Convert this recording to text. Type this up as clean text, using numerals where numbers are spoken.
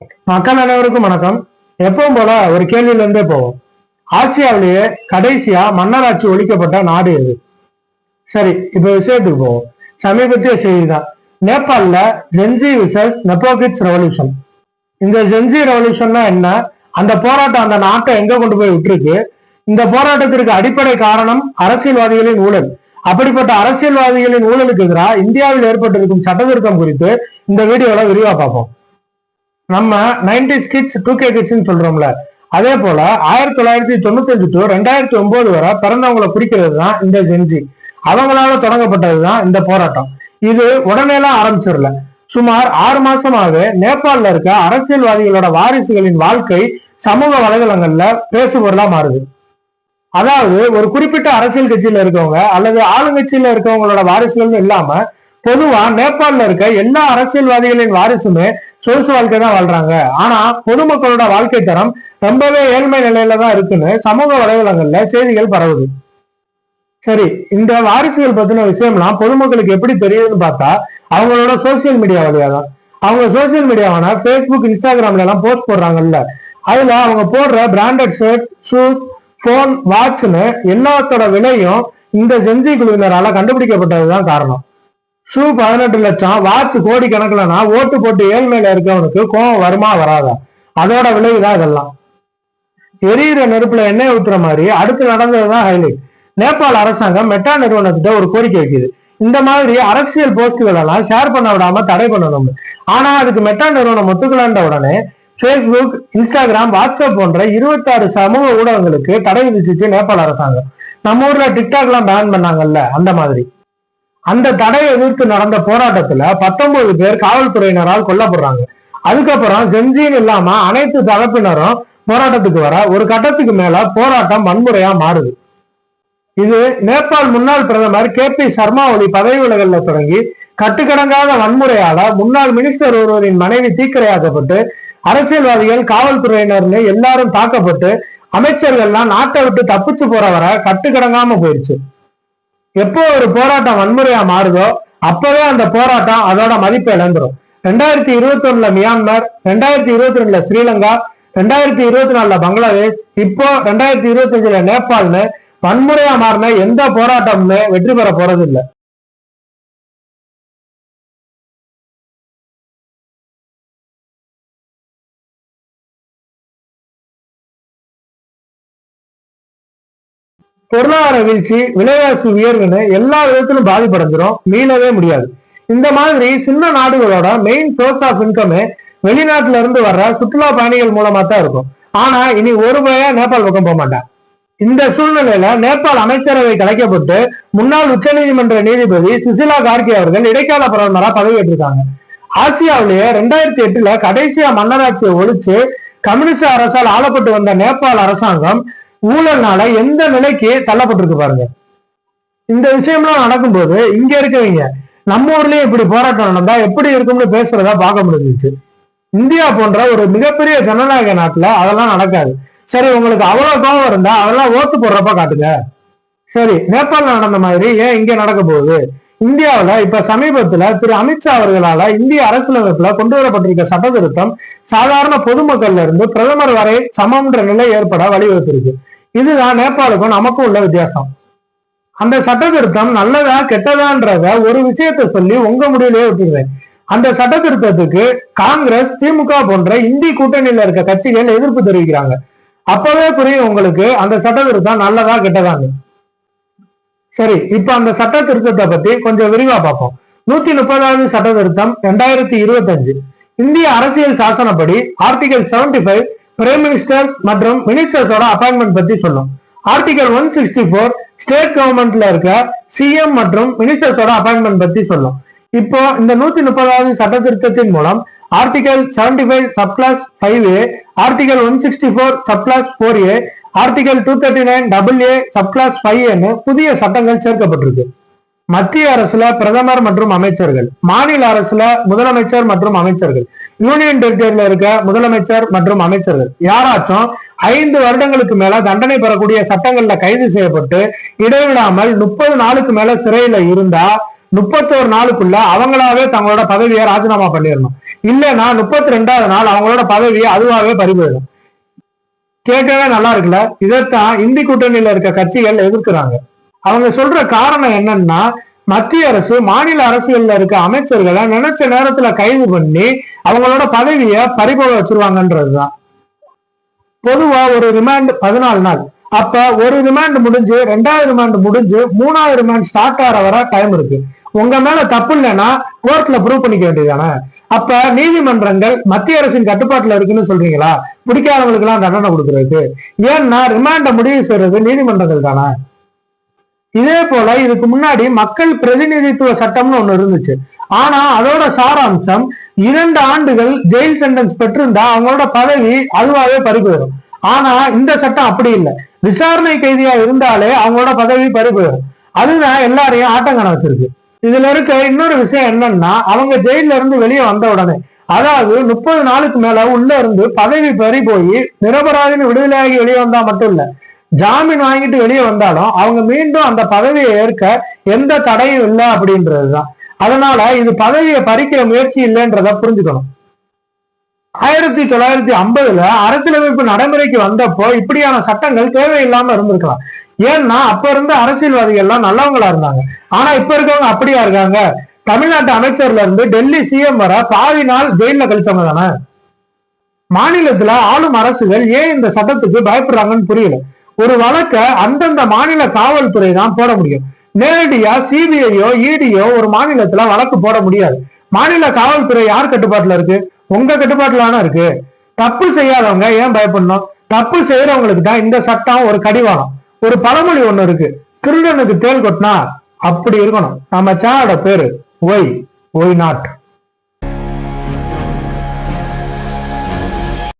மக்கள் அனைவருக்கும் வணக்கம். எப்பவும் போல ஒரு கேள்வியில இருந்தே போவோம். ஆசியாவிலேயே கடைசியா மன்னராட்சி ஒழிக்கப்பட்ட நாடு எது? சரி, இப்ப விஷயத்துக்கு போவோம். சமீபத்திய செய்திதான். நேபாள்ல ஜென்ஜி விசஸ் நெப்போகிட்ஸ் ரெவல்யூஷன். இந்த ஜென்ஜி ரெவல்யூஷன்னா என்ன? அந்த போராட்டம் அந்த நாட்டை எங்க கொண்டு போய் விட்டுருக்கு? இந்த போராட்டத்திற்கு அடிப்படை காரணம் அரசியல்வாதிகளின் ஊழல். அப்படிப்பட்ட அரசியல்வாதிகளின் ஊழலுக்கு எதிராக இந்தியாவில் ஏற்பட்டிருக்கும் சட்டத்திருத்தம் குறித்து இந்த வீடியோல விரிவா பார்ப்போம். நம்ம 90s கிட்ஸ் 2K கிட்ஸ் சொல்றோம்ல, அதே போல 1995 டு 2009 வரை பிறந்தவங்களை குறிக்கிறது தான் இந்த ஜென்ஜி. அவங்களால தொடங்கப்பட்டதுதான் இந்த போராட்டம். இது உடனேலாம் ஆரம்பிச்சிடல. சுமார் 6 மாசமாவே நேபாளில் இருக்க அரசியல்வாதிகளோட வாரிசுகளின் வாழ்க்கை சமூக வலைதளங்கள்ல பேசுபொருளா மாறுது. அதாவது ஒரு குறிப்பிட்ட அரசியல் கட்சியில இருக்கவங்க அல்லது ஆளுங்கட்சியில இருக்கவங்களோட வாரிசுகள் இல்லாம பொதுவா நேபாளில் இருக்க எல்லா அரசியல்வாதிகளின் வாரிசுமே சொகுசு வாழ்க்கை தான் வாழ்றாங்க. ஆனா பொதுமக்களோட வாழ்க்கை தரம் ரொம்பவே ஏழ்மை நிலையில தான் இருக்குன்னு சமூக வலைதளங்கள்ல செய்திகள் பரவுது. சரி, இந்த வாரிசுகள் பத்தின விஷயம்லாம் பொதுமக்களுக்கு எப்படி தெரியுதுன்னு பார்த்தா அவங்களோட சோசியல் மீடியா வழியா தான். அவங்க சோசியல் மீடியாவான பேஸ்புக், இன்ஸ்டாகிராம்ல எல்லாம் போஸ்ட் போடுறாங்கல்ல, அதுல அவங்க போடுற பிராண்டட் ஷர்ட், ஷூஸ், போன், வாட்ச்னு எல்லாத்தோட விலையும் இந்த ஜென்ஜி குழுவினரால கண்டுபிடிக்கப்பட்டதுதான் காரணம். ஷூ 18 லட்சம், வாட்ச் கோடி கணக்குலனா ஓட்டு போட்டு ஏழ்மையில இருக்கவனுக்கு கோவம் வருமா வராதா? அதோட விளைவுதான் இதெல்லாம். எரியிற நெருப்புல எண்ணெய் ஊத்துற மாதிரி அடுத்து நடந்ததுதான் ஹைலைட். நேபாள் அரசாங்கம் மெட்டா நிறுவனத்திட்ட ஒரு கோரிக்கை வைக்குது. இந்த மாதிரி அரசியல் போஸ்டுகள் எல்லாம் ஷேர் பண்ண விடாம தடை பண்ணணும். ஆனா அதுக்கு மெட்டா நிறுவனம் ஒத்துக்கலான்ற உடனே பேஸ்புக், இன்ஸ்டாகிராம், வாட்ஸ்அப் போன்ற 26 சமூக ஊடகங்களுக்கு தடை விதிச்சிச்சு நேபாள் அரசாங்கம். நம்ம ஊர்ல டிக்டாக் எல்லாம் பேன் பண்ணாங்கல்ல, அந்த மாதிரி. அந்த தடையை எதிர்த்து நடந்த போராட்டத்துல 19 பேர் காவல்துறையினரால் கொல்லப்படுறாங்க. அதுக்கப்புறம் ஜென்ஜின்னு இல்லாம அனைத்து தரப்பினரும் போராட்டத்துக்கு வர ஒரு கட்டத்துக்கு மேல போராட்டம் வன்முறையா மாறுது. இது நேபாள் முன்னாள் பிரதமர் KP சர்மா ஒலி பதவி விலகல்ல தொடங்கி கட்டுக்கடங்காத வன்முறையால முன்னாள் மினிஸ்டர் ஒருவரின் மனைவி தீக்கிரையாக்கப்பட்டு அரசியல்வாதிகள், காவல்துறையினர்னு எல்லாரும் தாக்கப்பட்டு அமைச்சர்கள்லாம் நாட்டை விட்டு தப்பிச்சு போற வர கட்டுக்கடங்காம போயிடுச்சு. எப்போ ஒரு போராட்டம் வன்முறையா மாறுதோ அப்பவே அந்த போராட்டம் அதோட மதிப்பை இழந்துரும். 2021 மியான்மர், 2022 ஸ்ரீலங்கா, 2024 பங்களாதேஷ், இப்போ 2025 நேபாள்னு வன்முறையா மாறின எந்த போராட்டமுமே வெற்றி பெற போறது இல்லை. பொருளாதார வீழ்ச்சி, விலைவாசி உயர்வுன்னு எல்லா விதத்திலும் பாதிப்படைஞ்சிரும், மீளவே முடியாது. இந்த மாதிரி சின்ன நாடுகளோட மெயின் சோர்ஸ் ஆஃப் இன்கமே வெளிநாட்டுல இருந்து வர்ற சுற்றுலா பயணிகள் மூலமா தான் இருக்கும். ஆனா இனி ஒரு பையா நேபாள் பக்கம் போக மாட்டான். இந்த சூழ்நிலையில நேபாள் அமைச்சரவை கலைக்கப்பட்டு முன்னாள் உச்ச நீதிமன்ற நீதிபதி சுசிலா கார்கே அவர்கள் இடைக்கால பிரதமரா பதவியேற்றிருக்காங்க. ஆசியாவிலேயே 2008 கடைசியா மன்னராட்சியை ஒழிச்சு கம்யூனிஸ்ட் அரசால் ஆளப்பட்டு வந்த நேபாள் அரசாங்கம் ஊழல்னால எந்த நிலைக்கு தள்ளப்பட்டிருக்கு பாருங்க. இந்த விஷயம்லாம் நடக்கும்போது இங்க இருக்கவங்க நம்ம ஊர்லயே இப்படி போராட்டம் நடந்தா எப்படி இருக்கும்னு பேசுறதா பார்க்க முடிஞ்சிச்சு. இந்தியா போன்ற ஒரு மிகப்பெரிய ஜனநாயக நாட்டுல அதெல்லாம் நடக்காது. சரி, உங்களுக்கு அவ்வளவு கோபம் இருந்தா அதெல்லாம் ஓட்டு போடுறப்ப காட்டுங்க. சரி, நேபாள் நடந்த மாதிரி ஏன் இங்க நடக்க போகுது? இந்தியாவில இப்ப சமீபத்துல திரு அமித்ஷா அவர்களால இந்திய அரசியலமைப்புல கொண்டு வரப்பட்டிருக்க சட்ட திருத்தம் சாதாரண பொதுமக்கள்ல இருந்து பிரதமர் வரை சமம்ன்ற நிலை ஏற்பட வழிவகுத்திருக்கு. இதுதான் நேபாளுக்கும் நமக்கும் உள்ள வித்தியாசம். அந்த சட்ட திருத்தம் நல்லதா கெட்டதான்றத ஒரு விஷயத்த சொல்லி உங்க முடிவிலேயே விட்டுருவேன். அந்த சட்ட திருத்தத்துக்கு காங்கிரஸ், திமுக போன்ற இந்தி கூட்டணியில இருக்க கட்சிகள் எதிர்ப்பு தெரிவிக்கிறாங்க. அப்பவே புரியும் உங்களுக்கு அந்த சட்ட திருத்தம் நல்லதா கெட்டதான்னு. சரி, இப்ப அந்த சட்ட திருத்தத்தை பத்தி கொஞ்சம் விரிவா பார்ப்போம். 130வது சட்ட திருத்தம் 2025 இந்திய அரசியல் சாசனப்படி ஆர்டிகல் 75 பிரைம் மினிஸ்டர்ஸ் மற்றும் மினிஸ்டர்ஸோட அப்பாயின்மெண்ட் பத்தி சொல்லும். ஆர்டிகல் 164 ஸ்டேட் கவர்மெண்ட்ல இருக்க CM மற்றும் மினிஸ்டர்ஸோட அப்பாயின்மெண்ட் பத்தி சொல்லும். இப்போ இந்த 130வது சட்ட திருத்தத்தின் மூலம் article 75 subclass 5A, article 164 subclass 4A, article 239 AA subclass 5A புதிய சட்டங்கள் சேர்க்கப்பட்டிருக்கு. மத்திய அரசுல பிரதமர் மற்றும் அமைச்சர்கள், மாநில அரசுல முதலமைச்சர் மற்றும் அமைச்சர்கள், யூனியன் டெரிட்டரியில இருக்க முதலமைச்சர் மற்றும் அமைச்சர்கள் யாராச்சும் 5 வருடங்களுக்கு மேல தண்டனை பெறக்கூடிய சட்டங்கள்ல கைது செய்யப்பட்டு இடைவிடாமல் 30 நாளுக்கு மேல சிறையில இருந்தா 31 நாளுக்குள்ள அவங்களாவே தங்களோட பதவியை ராஜினாமா பண்ணிடணும். இல்லைன்னா 32வது நாள் அவங்களோட பதவியை அதுவாகவே பறிபோயிடும். கேட்கவே நல்லா இருக்குல்ல. இதைத்தான் இந்தி கூட்டணியில இருக்க கட்சிகள் எதிர்க்கிறாங்க. அவங்க சொல்ற காரணம் என்னன்னா, மத்திய அரசு மாநில அரசியல்ல இருக்க அமைச்சர்களை நினைச்ச நேரத்துல கைது பண்ணி அவங்களோட பதவியை பறிபோக வச்சிருவாங்கன்றதுதான். பொதுவா ஒரு ரிமாண்ட் 14 நாள். அப்ப ஒரு ரிமாண்ட் முடிஞ்சு 2வது ரிமாண்ட் முடிஞ்சு 3வது ரிமாண்ட் ஸ்டார்ட் ஆகிற வர டைம் இருக்கு. உங்க மேல தப்பு இல்லைன்னா கோர்ட்ல ப்ரூவ் பண்ணிக்க வேண்டியதானே. அப்ப நீதிமன்றங்கள் மத்திய அரசின் கட்டுப்பாட்டுல இருக்குன்னு சொல்றீங்களா? பிடிக்காதவங்களுக்கு எல்லாம் தண்டனை கொடுக்கறதுக்கு. ஏன்னா ரிமாண்ட முடிவு செய்யறது நீதிமன்றங்கள் தானே. இதே போல இதுக்கு முன்னாடி மக்கள் பிரதிநிதித்துவ சட்டம்னு ஒண்ணு இருந்துச்சு. ஆனா அதோட சாராம்சம் 2 ஆண்டுகள் ஜெயில் சென்டென்ஸ் பெற்றிருந்தா அவங்களோட பதவி அதுவாகவே பறிபோயிடும். ஆனா இந்த சட்டம் அப்படி இல்லை. விசாரணை கைதியா இருந்தாலே அவங்களோட பதவி பறிபோயிடும். அதுதான் எல்லாரையும் ஆட்டங்கான வச்சிருக்கு. இதுல இருக்க இன்னொரு விஷயம் என்னன்னா, அவங்க ஜெயில இருந்து வெளியே வந்த உடனே, அதாவது 30 நாளுக்கு மேல உள்ள இருந்து பதவி பறி போய் நிரபராதின்னு விடுதலையாகி வெளியே வந்தா மட்டும் இல்ல, ஜாமீன் வாங்கிட்டு வெளியே வந்தாலும் அவங்க மீண்டும் அந்த பதவியை ஏற்க எந்த தடையும் இல்லை அப்படின்றதுதான். அதனால இது பதவியை பறிக்கிற முயற்சி இல்லைன்றத புரிஞ்சுக்கணும். 1950ல அரசியலமைப்பு நடைமுறைக்கு வந்தப்போ இப்படியான சட்டங்கள் தேவையில்லாம இருந்திருக்கலாம். ஏன்னா அப்ப இருந்த அரசியல்வாதிகள் எல்லாம் நல்லவங்களா இருந்தாங்க. ஆனா இப்ப இருக்கவங்க அப்படியா இருக்காங்க? தமிழ்நாட்டு அமைச்சர்ல இருந்து டெல்லி சிஎம் வர பாதி நாள் ஜெயில கழிச்சவங்க தானே. மாநிலத்துல ஆளும் அரசுகள் ஏன் இந்த சட்டத்துக்கு பயப்படுறாங்கன்னு புரியல. ஒரு வழக்க அந்தந்த மாநில காவல்துறை தான் போட முடியும். நேரடியா சிபிஐயோ இடியோ ஒரு மாநிலத்துல வழக்கு போட முடியாது. மாநில காவல்துறை யார் கட்டுப்பாட்டுல இருக்கு? உங்க கட்டுப்பாட்டுல இருக்கு. தப்பு செய்யாதவங்க ஏன் பயப்படணும்? தப்பு செய்யறவங்களுக்கு தான் இந்த சட்டம் ஒரு கடிவாளம். ஒரு பழமொழி ஒண்ணு இருக்கு, திருடனுக்கு தேள் கொட்டினா அப்படி இருக்கணும். நம்ம சேனலோட பேரு ஒய் நாட்.